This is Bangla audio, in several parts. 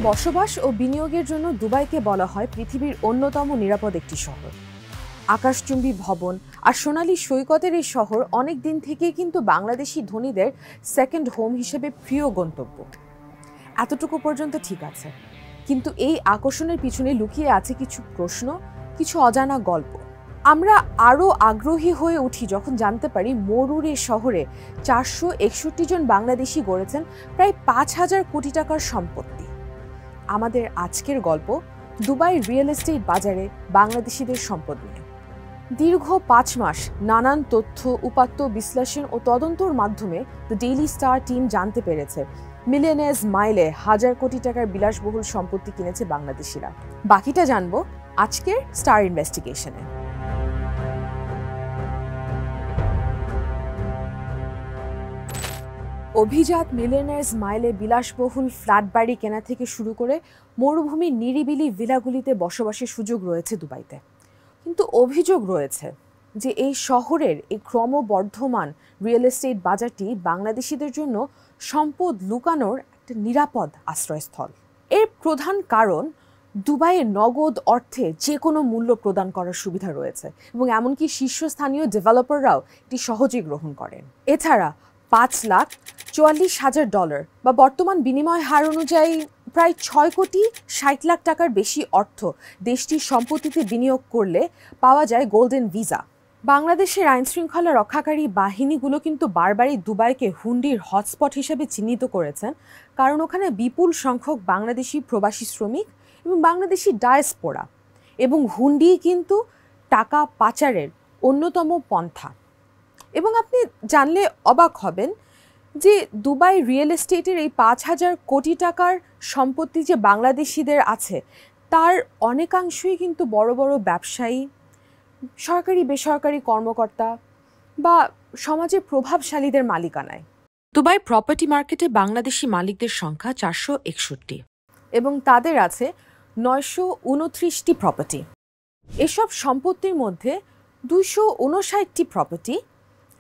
বসবাস ও বিনিয়োগের জন্য দুবাইকে বলা হয় পৃথিবীর অন্যতম নিরাপদ একটি শহর। আকাশচুম্বী ভবন আর সোনালী সৈকতের এই শহর অনেক দিন থেকেই কিন্তু বাংলাদেশি ধনীদের সেকেন্ড হোম হিসেবে প্রিয় গন্তব্য। এতটুকু পর্যন্ত ঠিক আছে, কিন্তু এই আকর্ষণের পিছনে লুকিয়ে আছে কিছু প্রশ্ন, কিছু অজানা গল্প। আমরা আরও আগ্রহী হয়ে উঠি যখন জানতে পারি মরুর এই শহরে 461 জন বাংলাদেশি গড়েছেন প্রায় 5,000 কোটি টাকার সম্পত্তি। আমাদের আজকের গল্প দুবাই রিয়েল এস্টেট বাজারে বাংলাদেশিদের সম্পদ নিয়ে। দীর্ঘ 5 মাস নানান তথ্য, উপাত্ত বিশ্লেষণ ও তদন্তর মাধ্যমে দ্য ডেইলি স্টার টিম জানতে পেরেছে মিলিয়নিয়ার্স মাইলে 1000 কোটি টাকার বিলাসবহুল সম্পত্তি কিনেছে বাংলাদেশিরা। বাকিটা জানবো আজকের স্টার ইনভেস্টিগেশনে। অভিজাত মিলিয়নিয়ার্স মাইলে বিলাসবহুল ফ্ল্যাট বাড়ি কেনা থেকে শুরু করে মরুভূমির নিরিবিলি ভিলাগুলিতে বসবাসের সুযোগ রয়েছে দুবাইতে। কিন্তু অভিযোগ রয়েছে যে এই শহরের এই ক্রমবর্ধমান রিয়েল এস্টেট বাজারটি বাংলাদেশিদের জন্য সম্পদ লুকানোর একটা নিরাপদ আশ্রয়স্থল। এর প্রধান কারণ দুবাইয়ে নগদ অর্থে যে কোনো মূল্য প্রদান করার সুবিধা রয়েছে এবং এমনকি শীর্ষস্থানীয় ডেভেলপাররাও এটি সহজেই গ্রহণ করেন। এছাড়া $5,44,000 বা বর্তমান বিনিময় হার অনুযায়ী প্রায় 6,60,00,000 টাকার বেশি অর্থ দেশটির সম্পত্তিতে বিনিয়োগ করলে পাওয়া যায় গোল্ডেন ভিসা। বাংলাদেশের আইনশৃঙ্খলা রক্ষাকারী বাহিনীগুলো কিন্তু বারবারই দুবাইকে হুন্ডির হটস্পট হিসেবে চিহ্নিত করেছেন, কারণ ওখানে বিপুল সংখ্যক বাংলাদেশি প্রবাসী শ্রমিক এবং বাংলাদেশি ডায়াসপোরা, এবং হুন্ডি কিন্তু টাকা পাচারের অন্যতম পন্থা। এবং আপনি জানলে অবাক হবেন যে দুবাই রিয়েল এস্টেটের এই 5,000 কোটি টাকার সম্পত্তি যে বাংলাদেশিদের আছে তার অনেকাংশই কিন্তু বড় বড় ব্যবসায়ী, সরকারি বেসরকারি কর্মকর্তা বা সমাজের প্রভাবশালীদের মালিকানায়। দুবাই প্রপার্টি মার্কেটে বাংলাদেশি মালিকদের সংখ্যা 461 এবং তাদের আছে 929টি প্রপার্টি। এসব সম্পত্তির মধ্যে 259টি প্রপার্টি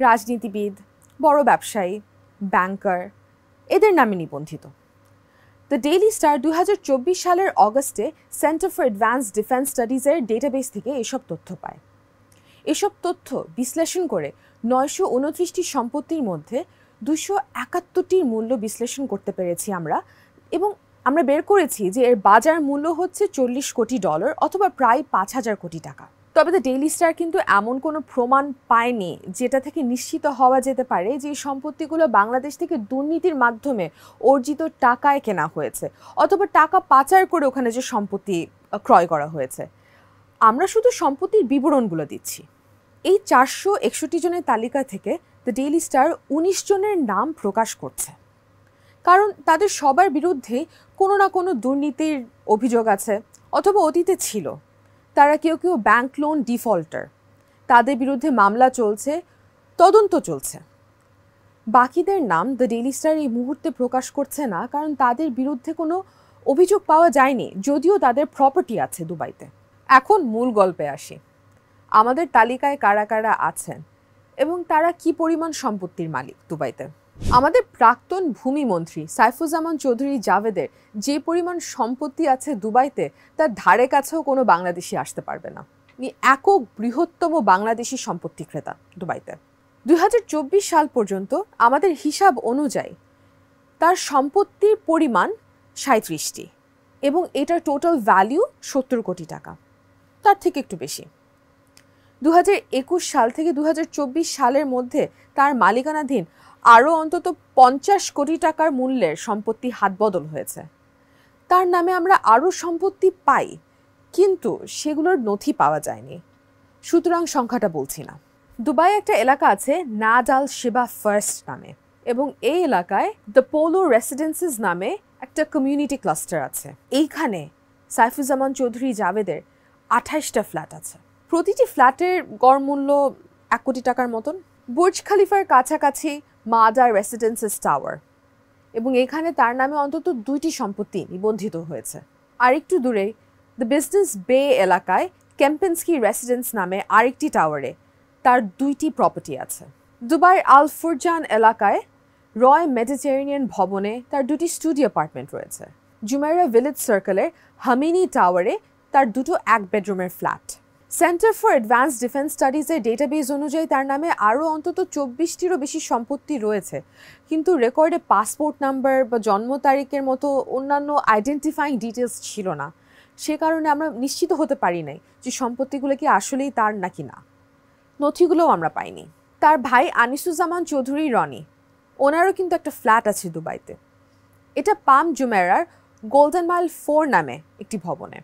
রাজনীতিবিদ, বড় ব্যবসায়ী, ব্যাংকার এদের নামে নিবন্ধিত। দ্য ডেইলি স্টার 2024 সালের অগস্টে সেন্টার ফর অ্যাডভান্সড ডিফেন্স স্টাডিজের ডেটাবেস থেকে এসব তথ্য পায়। এসব তথ্য বিশ্লেষণ করে 929টি সম্পত্তির মধ্যে 271টির মূল্য বিশ্লেষণ করতে পেরেছি আমরা, এবং আমরা বের করেছি যে এর বাজার মূল্য হচ্ছে $40 কোটি অথবা প্রায় 5,000 কোটি টাকা। তবে দ্য ডেইলি স্টার কিন্তু এমন কোনো প্রমাণ পায়নি যেটা থেকে নিশ্চিত হওয়া যেতে পারে যে এই সম্পত্তিগুলো বাংলাদেশ থেকে দুর্নীতির মাধ্যমে অর্জিত টাকায় কেনা হয়েছে অথবা টাকা পাচার করে ওখানে যে সম্পত্তি ক্রয় করা হয়েছে। আমরা শুধু সম্পত্তির বিবরণগুলো দিচ্ছি। এই 461 জনের তালিকা থেকে দ্য ডেইলি স্টার 19 জনের নাম প্রকাশ করছে, কারণ তাদের সবার বিরুদ্ধে কোনো না কোনো দুর্নীতির অভিযোগ আছে অথবা অতীতে ছিল। তারা কেউ কেউ ব্যাংক লোন ডিফল্টার, তাদের বিরুদ্ধে মামলা চলছে, তদন্ত চলছে। বাকিদের নাম দ্য ডেইলি স্টার এই মুহূর্তে প্রকাশ করছে না, কারণ তাদের বিরুদ্ধে কোনো অভিযোগ পাওয়া যায়নি, যদিও তাদের প্রপার্টি আছে দুবাইতে। এখন মূল গল্পে আসি। আমাদের তালিকায় কারা কারা আছেন এবং তারা কি পরিমাণ সম্পত্তির মালিক দুবাইতে। আমাদের প্রাক্তন ভূমিমন্ত্রী সাইফুজ্জামান চৌধুরী জাভেদের যে পরিমাণ সম্পত্তি আছে দুবাইতে তার ধারে কাছেও কোনো বাংলাদেশি আসতে পারবে না। উনি একক বৃহত্তম বাংলাদেশি সম্পত্তি ক্রেতা দুবাইতে। 2024 সাল পর্যন্ত আমাদের হিসাব অনুযায়ী তার সম্পত্তির পরিমাণ 37টি এবং এটার টোটাল ভ্যালু 70 কোটি টাকা, তার থেকে একটু বেশি। 2021 সাল থেকে 2024 সালের মধ্যে তার মালিকানাধীন আরও অন্তত 50 কোটি টাকার মূল্যের সম্পত্তি হাতবদল হয়েছে। তার নামে আমরা আরও সম্পত্তি পাই, কিন্তু সেগুলোর নথি পাওয়া যায়নি, সুতরাং সংখ্যাটা বলছি না। দুবাই একটা এলাকা আছে নাদ আল শেবা ফার্স্ট নামে, এবং এই এলাকায় দ্য পোলো রেসিডেন্সিস নামে একটা কমিউনিটি ক্লাস্টার আছে। এইখানে সাইফুজ্জামান চৌধুরী জাভেদের 28টা ফ্ল্যাট আছে। প্রতিটি ফ্ল্যাটের গড় মূল্য 1 কোটি টাকার মতন। বুর্জ খালিফার কাছাকাছি মাদা রেসিডেন্সিস টাওয়ার, এবং এখানে তার নামে অন্তত 2টি সম্পত্তি নিবন্ধিত হয়েছে। আর একটু দূরে দ্য বিজনেস বে এলাকায় কেম্পেন্সকি রেসিডেন্স নামে আরেকটি টাওয়ারে তার 2টি প্রপার্টি আছে। দুবাইয়ের আল ফুরজান এলাকায় রয় মেডিটেরেনিয়ান ভবনে তার 2টি স্টুডিও অ্যাপার্টমেন্ট রয়েছে। জুমেইরা ভিলেজ সার্কেলের হামিনি টাওয়ারে তার দুটো 1 বেডরুমের flat. Centre for Advance Defence স্টাডিজের ডেটাবেস অনুযায়ী তার নামে আরও অন্তত 24টিরও বেশি সম্পত্তি রয়েছে, কিন্তু রেকর্ডে পাসপোর্ট নাম্বার বা জন্ম তারিখের মতো অন্যান্য আইডেন্টিফাইং ডিটেলস ছিল না। সে কারণে আমরা নিশ্চিত হতে পারি নাই যে সম্পত্তিগুলো কি আসলেই তার নাকি না। নথিগুলোও আমরা পাইনি। তার ভাই আনিসুজ্জামান চৌধুরী রনি, ওনারও কিন্তু একটা ফ্ল্যাট আছে দুবাইতে। এটা পাম জুমেইরার গোল্ডেন মাইল 4 নামে একটি ভবনে।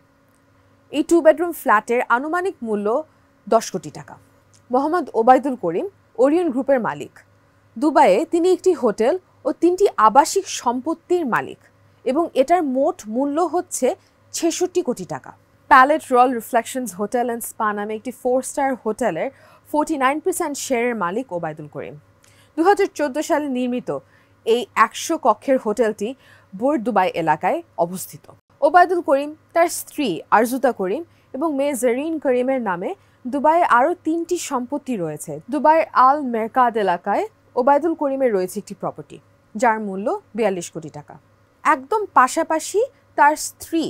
এই 2 বেডরুম ফ্ল্যাটের আনুমানিক মূল্য 10 কোটি টাকা। মোহাম্মদ ওবায়দুল করিম ওরিয়ন গ্রুপের মালিক। দুবাইয়ে তিনি একটি হোটেল ও 3টি আবাসিক সম্পত্তির মালিক এবং এটার মোট মূল্য হচ্ছে 66 কোটি টাকা। Palette Royal Reflections Hotel and Spa নামে একটি 4 স্টার হোটেলের 49% শেয়ারের মালিক ওবায়দুল করিম। 2014 সালে নির্মিত এই 100 কক্ষের হোটেলটি বুর্জ দুবাই এলাকায় অবস্থিত। ওবায়দুল করিম, তার স্ত্রী আরজুতা করিম এবং মেয়ে জেরিন করিমের নামে দুবাইয়ে আরও 3টি সম্পত্তি রয়েছে। দুবাইয়ের আল মেরকাদ এলাকায় ওবায়দুল করিমের রয়েছে একটি প্রপার্টি যার মূল্য 42 কোটি টাকা। একদম পাশাপাশি তার স্ত্রী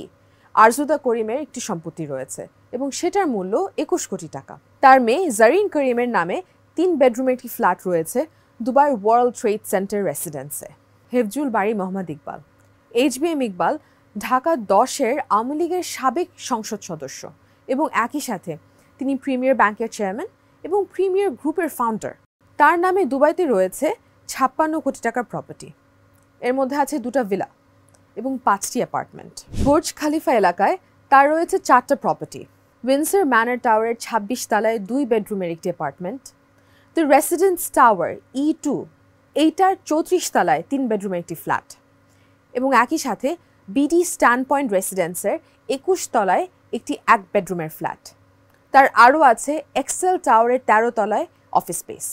আরজুতা করিমের একটি সম্পত্তি রয়েছে এবং সেটার মূল্য 21 কোটি টাকা। তার মেয়ে জারিন করিমের নামে 3 বেডরুমের একটি ফ্ল্যাট রয়েছে দুবাইয়ের ওয়ার্ল্ড ট্রেড সেন্টার রেসিডেন্সে। হেফজুল বাড়ি মোহাম্মদ ইকবাল। HBM ইকবাল ঢাকা 10-এর আওয়ামী লীগের সাবেক সংসদ সদস্য এবং একই সাথে তিনি প্রিমিয়ার ব্যাংকের চেয়ারম্যান এবং প্রিমিয়ার গ্রুপের ফাউন্ডার। তার নামে দুবাইতে রয়েছে 56 কোটি টাকার প্রপার্টি। এর মধ্যে আছে 2টা ভিলা এবং 5টি অ্যাপার্টমেন্ট। বুর্জ খালিফা এলাকায় তার রয়েছে 4টা প্রপার্টি। উইন্ডসর ম্যানর টাওয়ারের 26 তলায় 2 বেডরুমের একটি apartment. The residence tower E2 এইটার 34 তলায় 3 বেডরুমের একটি ফ্ল্যাট এবং একই সাথে বিডি স্ট্যান্ড পয়েন্ট রেসিডেন্সের 21 তলায় একটি 1 বেডরুমের ফ্ল্যাট। তার আরও আছে এক্সেল টাওয়ারের 13 তলায় অফিস স্পেস।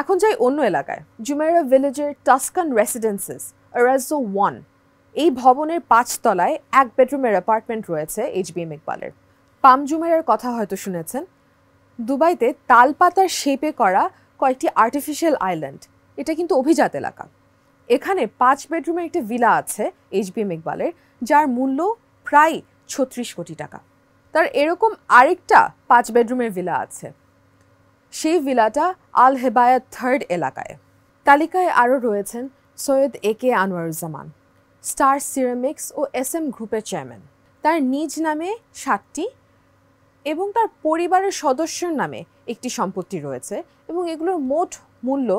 এখন যাই অন্য এলাকায়। জুমেইরা ভিলেজের টাস্কান রেসিডেন্সেস আরাজো 1 এই ভবনের 5 তলায় 1 বেডরুমের অ্যাপার্টমেন্ট রয়েছে HBM ইকবালের। পাম জুমেইরার কথা হয়তো শুনেছেন। দুবাইতে তালপাতার শেপে করা কয়েকটি আর্টিফিশিয়াল আইল্যান্ড, এটা কিন্তু অভিজাত এলাকা। এখানে 5 বেডরুমের একটি ভিলা আছে HBM ইকবালের যার মূল্য প্রায় 36 কোটি টাকা। তার এরকম আরেকটা 5 বেডরুমের ভিলা আছে, সেই ভিলাটা আল হেবায়াত 3rd এলাকায়। তালিকায় আরও রয়েছেন Syed AK Anwaruzzaman, Star Ceramics ও SM গ্রুপের চেয়ারম্যান। তার নিজ নামে 7টি এবং তার পরিবারের সদস্যের নামে একটি সম্পত্তি রয়েছে এবং এগুলোর মোট মূল্য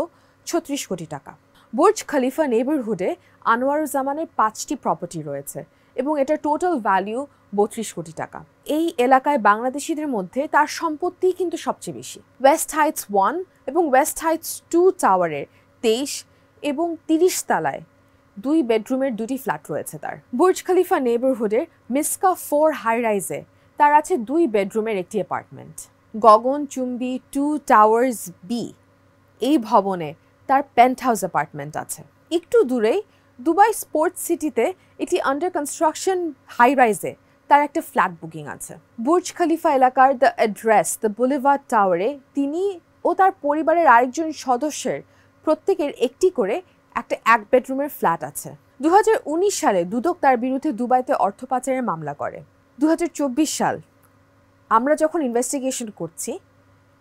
36 কোটি টাকা। বুর্জ খলিফা নেইবারহুডে আনোয়ারুজ্জামানের 5টি প্রপার্টি রয়েছে এবং এটার টোটাল ভ্যালু 32 কোটি টাকা। এই এলাকায় বাংলাদেশিদের মধ্যে তার সম্পত্তি কিন্তু সবচেয়ে বেশি। ওয়েস্ট হাইটস 1 এবং ওয়েস্ট হাইটস 2 টাওয়ারের 23 এবং 30 তলায় 2 বেডরুমের 2টি ফ্ল্যাট রয়েছে তার। বুর্জ খলিফা নেইবারহুডের মিসকা 4 হাই রাইজে তার আছে 2 বেডরুমের একটি অ্যাপার্টমেন্ট। গগনচুম্বী 2 টাওয়ার্স B এই ভবনে তার পেন্ট হাউস অ্যাপার্টমেন্ট আছে। একটু দূরেই দুবাই স্পোর্টস সিটিতে একটি আন্ডার কনস্ট্রাকশন হাই রাইজে তার একটা ফ্ল্যাট বুকিং আছে। বুর্জ খলিফা এলাকার দ্য অ্যাড্রেস দ্য বুলেভার্ড টাওয়ারে তিনি ও তার পরিবারের আরেকজন সদস্যের প্রত্যেকের একটি করে একটা 1 বেডরুমের ফ্ল্যাট আছে। 2019 সালে দুদক তার বিরুদ্ধে দুবাইতে অর্থ পাচারের মামলা করে। 2024 সাল আমরা যখন ইনভেস্টিগেশন করছি,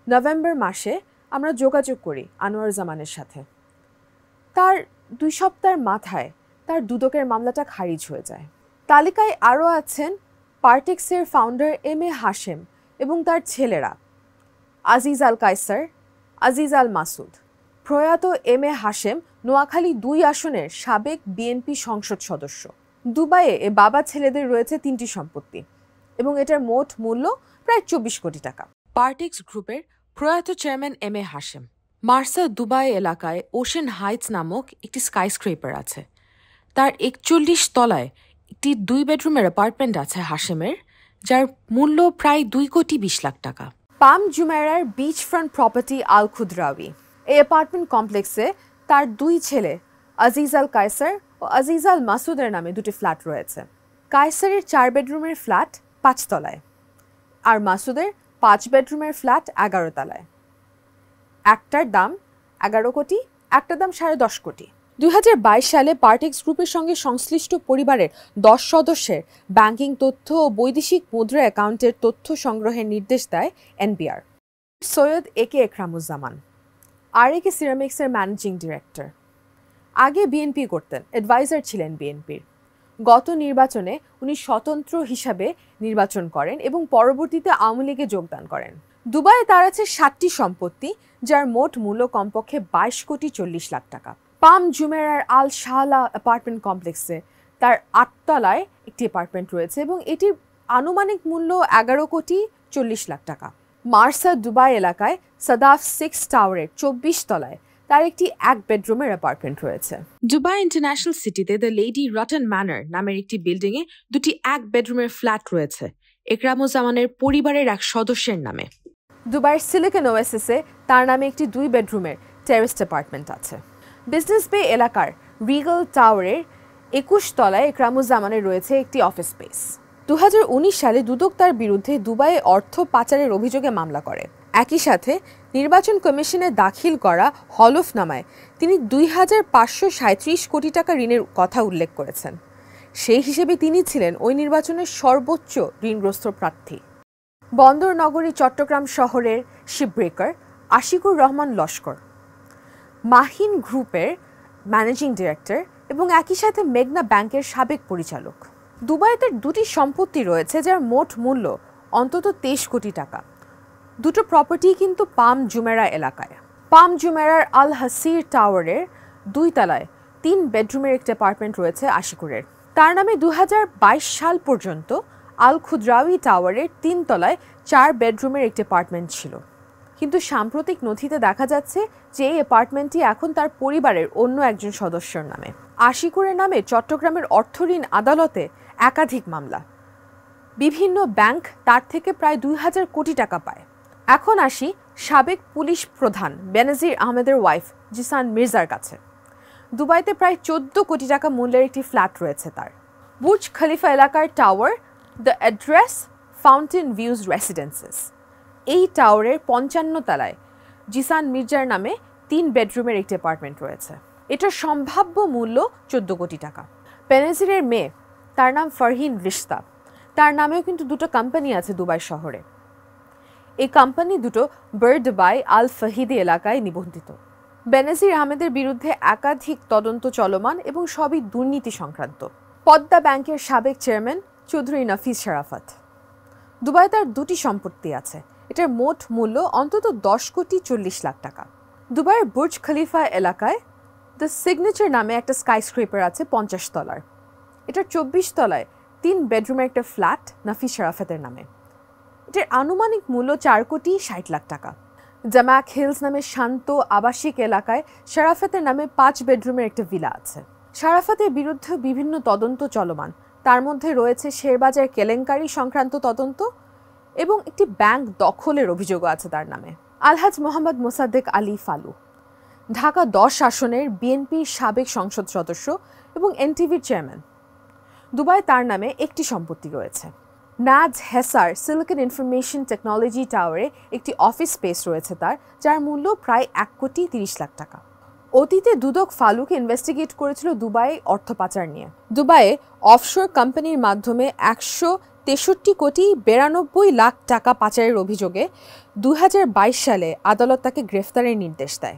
নভেম্বর মাসে আমরা যোগাযোগ করি আনোয়ারুজ্জামানের সাথে। তার 2 সপ্তাহের মাথায় তার দুদকের মামলাটা খারিজ হয়ে যায়। তালিকায় আরও আছেন পার্টেক্সের ফাউন্ডার MA হাশেম এবং তার ছেলেরা আজিজ আল কায়সার, আজিজ আল মাসুদ। প্রয়াত MA হাশেম নোয়াখালী 2 আসনের সাবেক বিএনপি সংসদ সদস্য। দুবাইয়ে এ বাবা ছেলেদের রয়েছে 3টি সম্পত্তি এবং এটার মোট মূল্য প্রায় 24 কোটি টাকা। পার্টেক্স গ্রুপের প্রয়াত chairman MA Hashem. Marsa Dubai এলাকায় ওশেন হাইটস নামক একটি স্কাইস্ক্রেপার আছে। তার 41 তলায় একটি 2 বেডরুমের অ্যাপার্টমেন্ট আছে হাশেমের, যার মূল্য প্রায় 2 কোটি 20 লাখ টাকা। পাম জুমেইরার বিচ ফ্রন্ট প্রপার্টি আল খুদরাউই এই অ্যাপার্টমেন্ট কমপ্লেক্সে তার 2 ছেলে আজিজ আল কায়সার ও আজিজ আল মাসুদের নামে 2টি ফ্ল্যাট রয়েছে। কায়সারের 4 বেডরুমের ফ্ল্যাট 5 তলায় আর মাসুদের 5 বেডরুমের ফ্ল্যাট 11 তলায়। একটার দাম 11 কোটি, একটার দাম 10.5 কোটি। 2022 সালে পার্টেক্স গ্রুপের সঙ্গে সংশ্লিষ্ট পরিবারের 10 সদস্যের ব্যাংকিং তথ্য ও বৈদেশিক মুদ্রা অ্যাকাউন্টের তথ্য সংগ্রহের নির্দেশ দেয় এনবিআর। সৈয়দ একে একরামুজ্জামান, আরএকে সিরামিক্সের ম্যানেজিং ডিরেক্টর। আগে বিএনপি করতেন, অ্যাডভাইজার ছিলেন বিএনপির। গত নির্বাচনে উনি স্বতন্ত্র হিসাবে নির্বাচন করেন এবং পরবর্তীতে আওয়ামী লীগে যোগদান করেন। দুবাইয়ে তার আছে 7টি সম্পত্তি, যার মোট মূল্য কমপক্ষে 22,40,00,000 টাকা। পাম জুমেরার আল শাহলা অ্যাপার্টমেন্ট কমপ্লেক্সে তার 8 তলায় একটি অ্যাপার্টমেন্ট রয়েছে এবং এটির আনুমানিক মূল্য 11,40,00,000 টাকা। মার্সা দুবাই এলাকায় সাদাফ 6 টাওয়ারের 24 তলায় তার একটি 1 বেডরুমের অ্যাপার্টমেন্ট রয়েছে। দুবাই ইন্টারন্যাশনাল সিটিতে দ্য লেডি রটন ম্যানর নামের একটি বিল্ডিংয়ে 2টি 1 বেডরুমের ফ্ল্যাট রয়েছে একরামুজ্জামানের পরিবারের এক সদস্যের নামে। দুবাইয়ের সিলিকন ওয়েসিসে তার নামে একটি 2 বেডরুমের টেরেসড অ্যাপার্টমেন্ট আছে। বিজনেস বে এলাকার রিগল টাওয়ারের 21 তলায় একরামুজ্জামানের রয়েছে একটি অফিস স্পেস। 2019 সালে দুদক তার বিরুদ্ধে দুবাইয়ে অর্থ পাচারের অভিযোগে মামলা করে। একই সাথে নির্বাচন কমিশনে দাখিল করা হলফনামায় তিনি 2,537 কোটি টাকা ঋণের কথা উল্লেখ করেছেন। সেই হিসেবে তিনি ছিলেন ওই নির্বাচনের সর্বোচ্চ ঋণগ্রস্ত প্রার্থী। বন্দর নগরী চট্টগ্রাম শহরের শিপব্রেকার আশিকুর রহমান লস্কর, মাহিন গ্রুপের ম্যানেজিং ডিরেক্টর এবং একই সাথে মেঘনা ব্যাংকের সাবেক পরিচালক। দুবাইতে 2টি সম্পত্তি রয়েছে যার মোট মূল্য অন্তত 23 কোটি টাকা। 2টো প্রপার্টি কিন্তু পাম জুমেরা এলাকায়। পাম জুমেরার আল হাসির টাওয়ারের 2 তলায় 3 বেডরুমের একটি অ্যাপার্টমেন্ট রয়েছে আশিকুরের। তার নামে 2022 সাল পর্যন্ত আল খুদ্রাউই টাওয়ারের 3 তলায় 4 বেডরুমের একটি অ্যাপার্টমেন্ট ছিল, কিন্তু সাম্প্রতিক নথিতে দেখা যাচ্ছে যে এই অ্যাপার্টমেন্টটি এখন তার পরিবারের অন্য একজন সদস্যের নামে। আশিকুরের নামে চট্টগ্রামের অর্থঋণ আদালতে একাধিক মামলা। বিভিন্ন ব্যাংক তার থেকে প্রায় 2,000 কোটি টাকা পায়। এখন আসি সাবেক পুলিশ প্রধান বেনজির আহমেদের ওয়াইফ জিসান মির্জার কাছে। দুবাইতে প্রায় 14 কোটি টাকা মূল্যের একটি ফ্ল্যাট রয়েছে তার। বুর্জ খলিফা এলাকার tower the Address Fountain Views Residences, এই টাওয়ারের 55 তলায় জিসান মির্জার নামে 3 বেডরুমের একটি অ্যাপার্টমেন্ট রয়েছে। এটার সম্ভাব্য মূল্য 14 কোটি টাকা। বেনজিরের মেয়ে, তার নাম ফারহিন রিশতা, তার নামেও কিন্তু 2টো কোম্পানি আছে দুবাই শহরে। এই কোম্পানি দুটো বারদুবাই আল ফাহিদি এলাকায় নিবন্ধিত। বেনজির আহমেদের বিরুদ্ধে একাধিক তদন্ত চলমান এবং সবই দুর্নীতি সংক্রান্ত। পদ্মা ব্যাংকের সাবেক চেয়ারম্যান চৌধুরী নাফিস শরাফত। দুবাই তার 2টি সম্পত্তি আছে, এটার মোট মূল্য অন্তত 10,40,00,000 টাকা। দুবাইয়ের বুর্জ খলিফা এলাকায় দ্য সিগনেচার নামে একটা স্কাইস্ক্রেপার আছে 50 তলার। এটার 24 তলায় 3 বেডরুমের একটা ফ্ল্যাট নাফিস শরাফতের নামে। এটার আনুমানিক মূল্য 4,60,00,000 টাকা। জামাক হিলস নামে শান্ত আবাসিক এলাকায় শরাফতের নামে 5 বেডরুমের একটা ভিলা আছে। শরাফতের বিরুদ্ধে বিভিন্ন তদন্ত চলমান, তার মধ্যে রয়েছে শেরবাজার কেলেঙ্কারি সংক্রান্ত তদন্ত এবং একটি ব্যাংক দখলের অভিযোগও আছে তার নামে। আলহাজ মোহাম্মদ মোসাদ্দেক আলী ফালু, ঢাকা 10 আসনের বিএনপির সাবেক সংসদ সদস্য এবং এনটিভির চেয়ারম্যান। দুবাই তার নামে একটি সম্পত্তি রয়েছে। নাজ হেসার সিলিকন ইনফরমেশন টেকনোলজি টাওয়ারে একটি অফিস স্পেস রয়েছে তার, যার মূল্য প্রায় 1,30,00,000 টাকা। অতীতে দুদক ফালুকে ইনভেস্টিগেট করেছিল দুবাই অর্থ পাচার নিয়ে। দুবাইয়ে অফশোর কোম্পানির মাধ্যমে 163,92,00,000 টাকা পাচারের অভিযোগে 2022 সালে আদালত তাকে গ্রেফতারের নির্দেশ দেয়।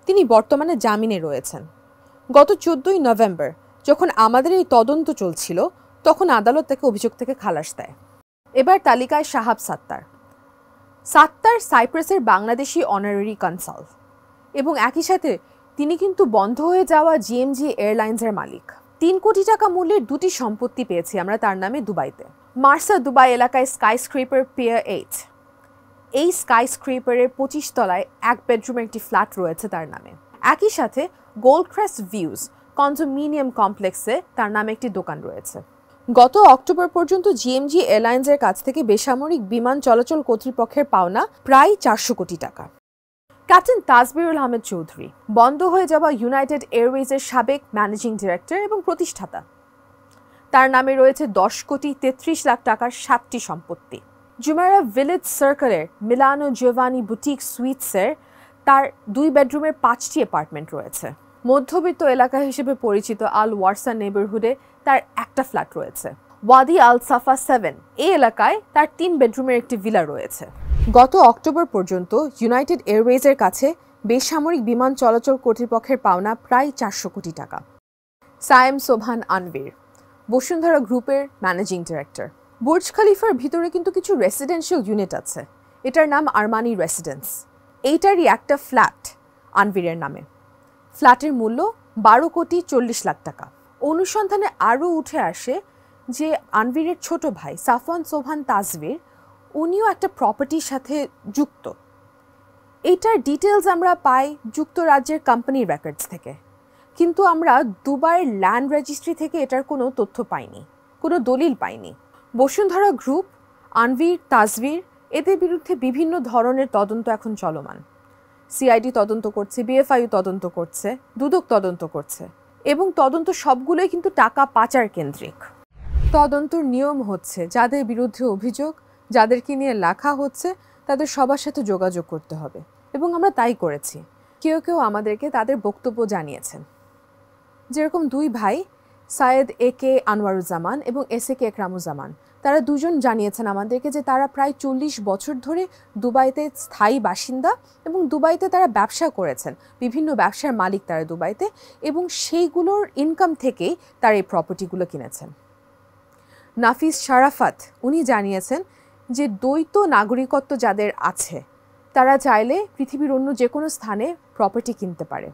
তিনি বর্তমানে জামিনে রয়েছেন। গত 14 নভেম্বর যখন আমাদের এই তদন্ত চলছিল তখন আদালত তাকে অভিযোগ থেকে খালাস দেয়। এবার তালিকায় শাহাব সাত্তার। সাত্তার সাইপ্রাসের বাংলাদেশি অনারারি কনসাল এবং একই সাথে তিনি কিন্তু বন্ধ হয়ে যাওয়া জিএমজি এয়ারলাইন্সের মালিক। 3 কোটি টাকা মূল্যের 2টি সম্পত্তি পেয়েছি আমরা তার নামে দুবাইতে। মার্সা দুবাই এলাকায় স্কাইস্ক্রেপার পিয়ার 8, এই স্কাইস্ক্রেপারের 25 তলায় 1 বেডরুমের একটি ফ্ল্যাট রয়েছে তার নামে। একই সাথে গোল্ডক্রেস্ট ভিউজ কন্ডোমিনিয়াম কমপ্লেক্সে তার নামে একটি দোকান রয়েছে। গত অক্টোবর পর্যন্ত জিএমজি এয়ারলাইন্সের কাছ থেকে বেসামরিক বিমান চলাচল কর্তৃপক্ষের পাওনা প্রায় 400 কোটি টাকা। ক্যাপ্টেন তাজবিরুল আহমেদ চৌধুরী, বন্ধ হয়ে যাওয়া ইউনাইটেড এয়ারওয়েজের সাবেক ম্যানেজিং ডিরেক্টর এবং প্রতিষ্ঠাতা। তার নামে রয়েছে 10,33,00,000 টাকার 7টি সম্পত্তি। জুমেরা ভিলেজ সার্কেলের মিলানো জিওভানি বুটিক সুইটসের তার 2 বেডরুমের 5টি অ্যাপার্টমেন্ট রয়েছে। মধ্যবিত্ত এলাকা হিসেবে পরিচিত আল ওয়ারসা নেবারহুডে তার একটা ফ্ল্যাট রয়েছে। ওয়াদি আল সাফা 7 এই এলাকায় তার 3 বেডরুমের একটি ভিলা রয়েছে। গত অক্টোবর পর্যন্ত ইউনাইটেড এয়ারওয়েজের কাছে বেসামরিক বিমান চলাচল কর্তৃপক্ষের পাওনা প্রায় 400 কোটি টাকা। সায়েম সোবহান আনভীর, বসুন্ধরা গ্রুপের ম্যানেজিং ডিরেক্টর। বুর্জ খলিফার ভিতরে কিন্তু কিছু রেসিডেন্সিয়াল ইউনিট আছে। এটার নাম আরমানি রেসিডেন্স। এইটারই একটা ফ্ল্যাট আনভীরের নামে। ফ্ল্যাটের মূল্য 12 কোটি 40 লাখ টাকা। অনুসন্ধানে আরও উঠে আসে যে আনভীরের ছোট ভাই সাফওয়ান সোবহান তাজভীর উনিও একটা প্রপার্টির সাথে যুক্ত। এইটার ডিটেলস আমরা পাই যুক্তরাজ্যের কোম্পানির রেকর্ডস থেকে, কিন্তু আমরা দুবাইয়ের ল্যান্ড রেজিস্ট্রি থেকে এটার কোনো তথ্য পাইনি, কোনো দলিল পাইনি। বসুন্ধরা গ্রুপ, আনভীর, তাজভীর এদের বিরুদ্ধে বিভিন্ন ধরনের তদন্ত এখন চলমান। সিআইডি তদন্ত করছে, বিএফআইউ তদন্ত করছে, দুদক তদন্ত করছে, এবং তদন্ত সবগুলোই কিন্তু টাকা পাচার কেন্দ্রিক। তদন্তর নিয়ম হচ্ছে যাদের বিরুদ্ধে অভিযোগ, যাদেরকে নিয়ে লেখা হচ্ছে তাদের সবার সাথে যোগাযোগ করতে হবে, এবং আমরা তাই করেছি। কেউ কেউ আমাদেরকে তাদের বক্তব্য জানিয়েছেন, যেরকম 2 ভাই সায়েদ একে আনোয়ারুজ্জামান এবং এসএকে একরামুজ্জামান, তারা দুজন জানিয়েছেন আমাদেরকে যে তারা প্রায় 40 বছর ধরে দুবাইতে স্থায়ী বাসিন্দা এবং দুবাইতে তারা ব্যবসা করেছেন, বিভিন্ন ব্যবসার মালিক তারা দুবাইতে, এবং সেইগুলোর ইনকাম থেকেই তারা এই প্রপার্টিগুলো কিনেছেন। নাফিস শারাফাত উনি জানিয়েছেন যে দ্বৈত নাগরিকত্ব যাদের আছে তারা চাইলে পৃথিবীর অন্য যে কোনো স্থানে প্রপার্টি কিনতে পারে।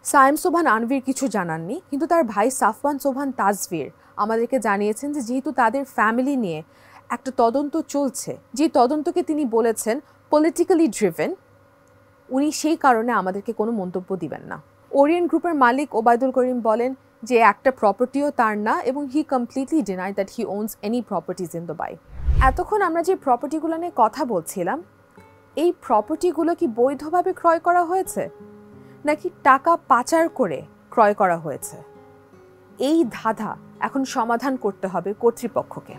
সায়েম সোবহান আনভীর কিছু জানাননি, কিন্তু তার ভাই সাফওয়ান সোবহান তাজভীর আমাদেরকে জানিয়েছেন যে যেহেতু তাদের ফ্যামিলি নিয়ে একটা তদন্ত চলছে, যে তদন্তকে তিনি বলেছেন পলিটিক্যালি ড্রিভেন, উনি সেই কারণে আমাদেরকে কোনো মন্তব্য দিবেন না। ওরিয়েন্ট গ্রুপের মালিক ওবায়দুল করিম বলেন যে একটা প্রপার্টিও তার না, এবং হি completely deny that he ওনস any properties in Dubai. এতক্ষণ আমরা যে প্রপার্টিগুলো নিয়ে কথা বলছিলাম, এই প্রপার্টিগুলো কি বৈধভাবে ক্রয় করা হয়েছে নাকি টাকা পাচার করে ক্রয় করা হয়েছে? এই ধাঁধা এখন সমাধান করতে হবে কর্তৃপক্ষকে।